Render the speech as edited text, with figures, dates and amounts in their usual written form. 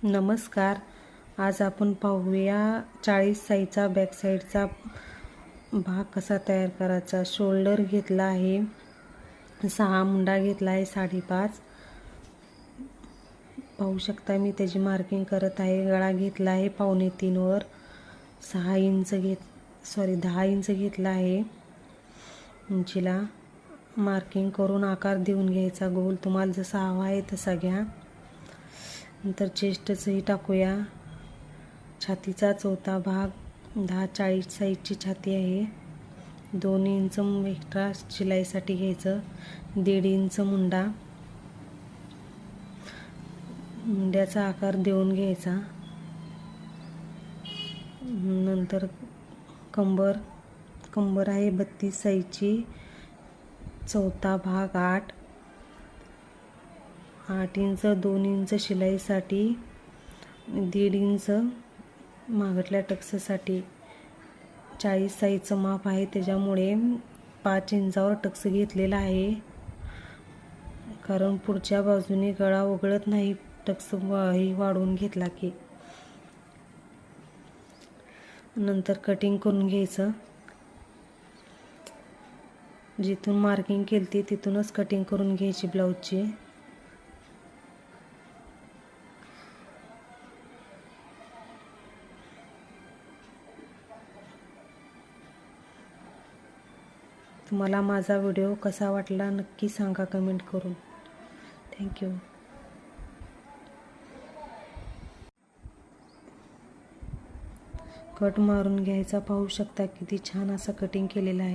नमस्कार. आज आपण पाहूया 40 साईजचा बॅक साईडचा भाग कसा तयार करायचा. शोल्डर घेतला आहे 6, मुंडा घेतला आहे 5.5. पाहू शकता मी त्याची मार्किंग करत आहे. गळा घेतला आहे 2.25 वर 10 इंच घेतला आहे. इंचीला मार्किंग करून आकार देऊन घ्यायचा गोल. तुम्हाला जसा हवा आहे तसा घ्या. नंतर चेस्टचंही टाकूया. छातीचा चौथा भाग 10-40 साईजची छाती आहे. 2 इंच एक्स्ट्रा शिलाईसाठी घ्यायचं. 1.5 इंच मुंड्याचा आकार देऊन घ्यायचा. नंतर कंबर आहे 32 साईजची. चौथा भाग 8 इंच, 2 इंच शिलाईसाठी, 1.5 इंच मागटल्या टक्ससाठी. 40 साईजचं माप आहे त्याच्यामुळे 5 इंचावर टक्स घेतलेला आहे, कारण पुढच्या बाजूने गळा उघडत नाही टक्स वाढवून घेतला की. नंतर कटिंग करून घ्यायचं. जिथून मार्किंग केली तिथूनच कटिंग करून घ्यायची ब्लाऊजची. तुम्हाला माझा व्हिडिओ कसा वाटला नक्की सांगा कमेंट करून. थँक्यू. कट मारून घ्यायचा. पाहू शकता किती छान असं कटिंग केलेलं आहे.